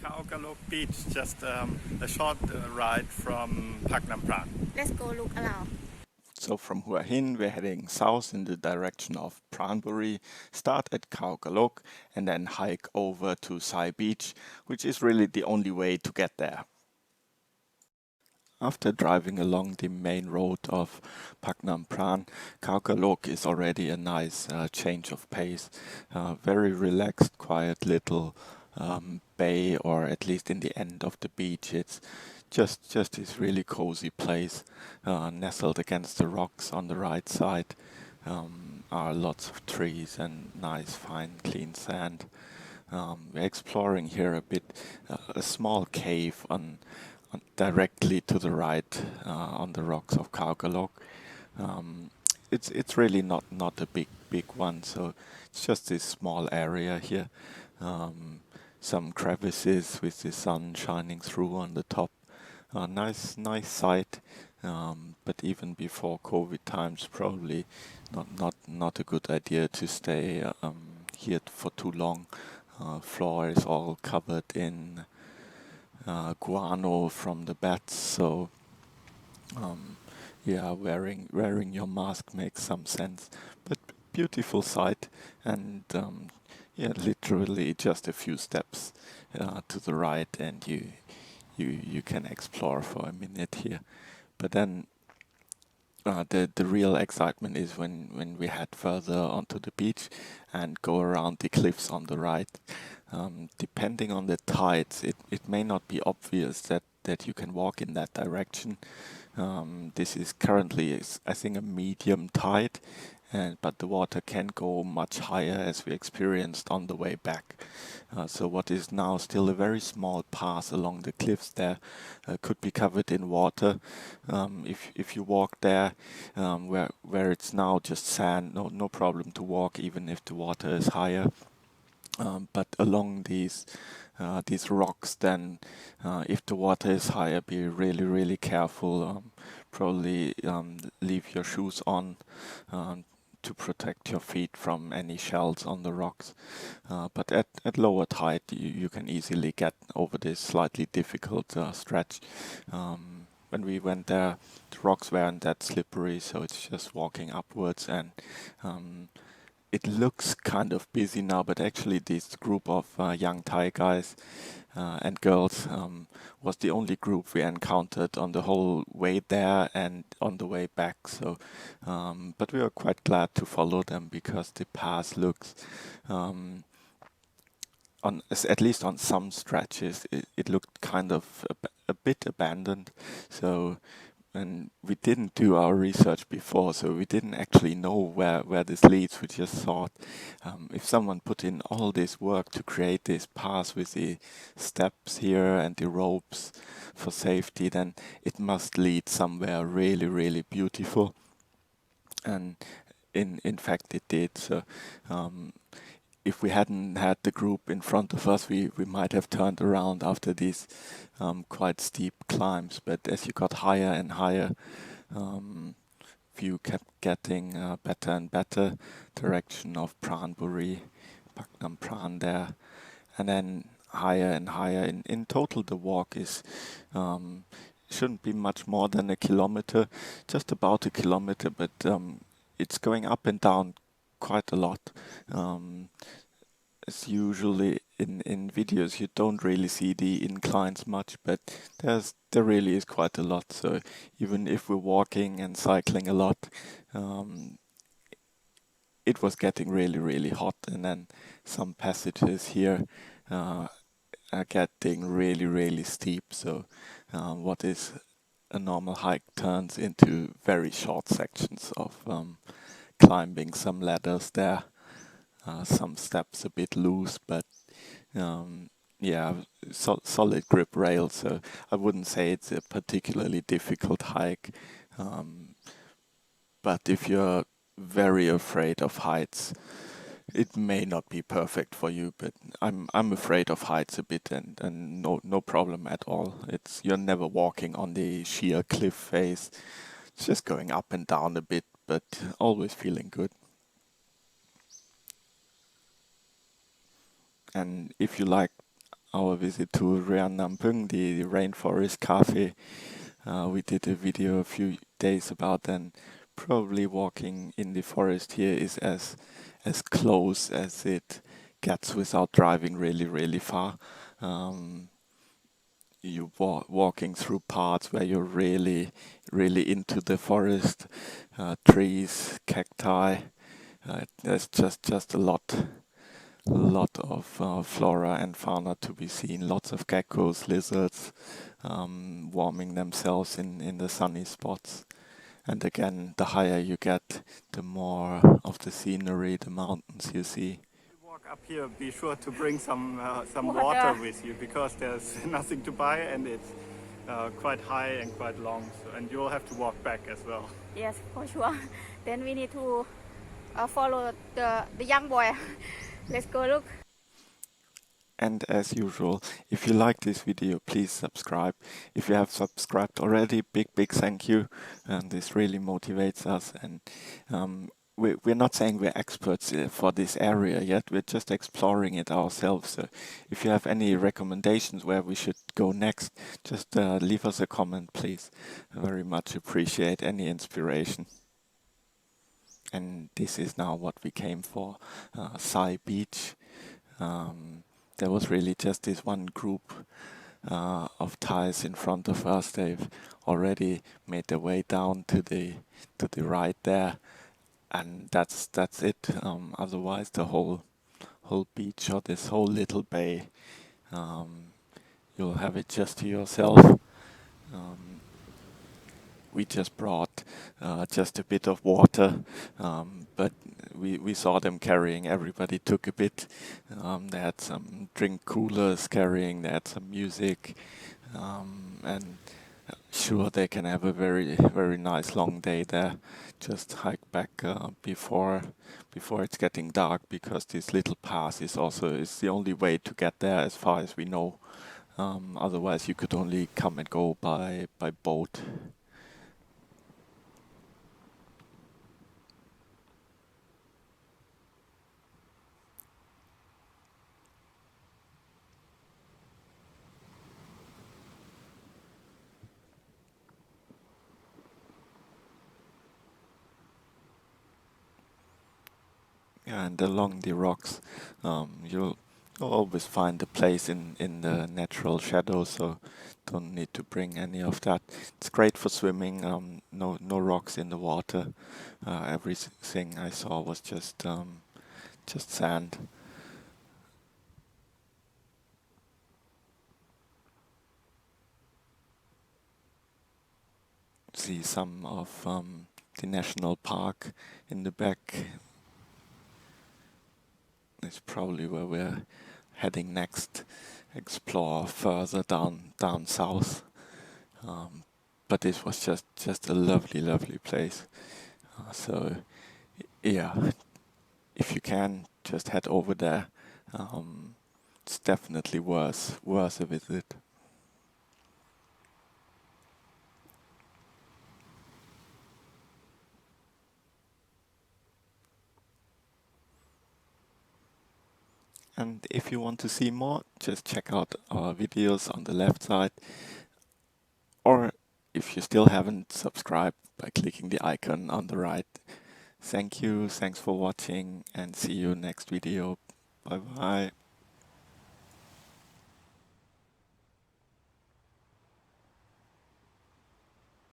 Khao Kalok beach, just a short ride from Pak Nam Pran. Let's go look around. So from Hua Hin, we're heading south in the direction of Pranburi, start at Khao Kalok, and then hike over to Sai Beach, which is really the only way to get there. After driving along the main road of Pak Nam Pran, Khao Kalok is already a nice change of pace. Very relaxed, quiet little bay, or at least in the end of the beach. It's just this really cozy place, nestled against the rocks on the right side. Are lots of trees and nice, fine, clean sand. We're exploring here a bit, a small cave directly to the right on the rocks of Khao Kalok. It's really not a big one, so it's just this small area here. Some crevices with the sun shining through on the top. Nice sight, but even before COVID times, probably not a good idea to stay here for too long. Floor is all covered in guano from the bats, so yeah, wearing your mask makes some sense. But beautiful sight, and yeah, literally just a few steps to the right, and you can explore for a minute here. But then the real excitement is when we head further onto the beach and go around the cliffs on the right. Depending on the tides, it may not be obvious that you can walk in that direction. This is currently, I think, a medium tide, but the water can go much higher, as we experienced on the way back. So what is now still a very small path along the cliffs there could be covered in water. If you walk there, where it's now just sand, no problem to walk, even if the water is higher. But along these rocks, then if the water is higher, be really careful. Probably leave your shoes on to protect your feet from any shells on the rocks. But at lower tide, you can easily get over this slightly difficult stretch. When we went there, the rocks weren't that slippery, so it's just walking upwards, and it looks kind of busy now, but actually this group of young Thai guys and girls was the only group we encountered on the whole way there and on the way back. So, but we were quite glad to follow them, because the path looks, at least on some stretches, it looked kind of a bit abandoned. So. And we didn't do our research before, so we didn't actually know where this leads. We just thought, if someone put in all this work to create this path with the steps here and the ropes for safety, then it must lead somewhere really beautiful. And in fact it did. So if we hadn't had the group in front of us, we might have turned around after these quite steep climbs. But as you got higher and higher, view kept getting better and better. Direction of Pranburi, Pak Nam Pran there, and then higher and higher. In total, the walk is shouldn't be much more than a kilometer, just about a kilometer, but it's going up and down quite a lot. As usually in videos, you don't really see the inclines much, but there really is quite a lot. So even if we're walking and cycling a lot, it was getting really hot, and then some passages here are getting really steep. So what is a normal hike turns into very short sections of climbing some ladders there, some steps a bit loose, but yeah, solid grip rail. So I wouldn't say it's a particularly difficult hike, but if you're very afraid of heights, it may not be perfect for you. But I'm afraid of heights a bit, and no problem at all. You're never walking on the sheer cliff face. It's just going up and down a bit, but always feeling good. And if you like our visit to Pak Nam Pran, the rainforest cafe. We did a video a few days about, and probably walking in the forest here is as close as it gets without driving really far. You walking through parts where you're really into the forest, trees, cacti. There's just a lot of flora and fauna to be seen. Lots of geckos, lizards, warming themselves in the sunny spots. And again, the higher you get, the more of the scenery, the mountains you see. Walk up here, be sure to bring some Water. water with you, because there's nothing to buy and it's quite high and quite long, so, and you'll have to walk back as well. Yes, for sure. Then we need to follow the young boy. Let's go look. And as usual, if you like this video, please subscribe. If you have subscribed already, big thank you. And this really motivates us. And we're not saying we're experts for this area yet. We're just exploring it ourselves. So if you have any recommendations where we should go next, just leave us a comment, please. I very much appreciate any inspiration. And this is now what we came for, Sai Beach. There was really just this one group of Thais in front of us. They've already made their way down to the right there, and that's it. Otherwise, the whole beach or this whole little bay, you'll have it just to yourself. We just brought just a bit of water, but we saw them carrying. Everybody took a bit. They had some drink coolers carrying. They had some music, and sure, they can have a very nice long day there. Just hike back before it's getting dark, because this little pass is the only way to get there, as far as we know. Otherwise, you could only come and go by boat. And along the rocks, you'll always find a place in the natural shadow, so don't need to bring any of that. It's great for swimming. No rocks in the water. Everything I saw was just sand. See some of the national park in the back. It's probably where we're heading next. Explore further down south. But this was just a lovely place. So yeah, if you can, just head over there. It's definitely worth a visit. And if you want to see more, just check out our videos on the left side. Or if you still haven't, subscribe by clicking the icon on the right. Thank you, thanks for watching, and see you next video. Bye bye.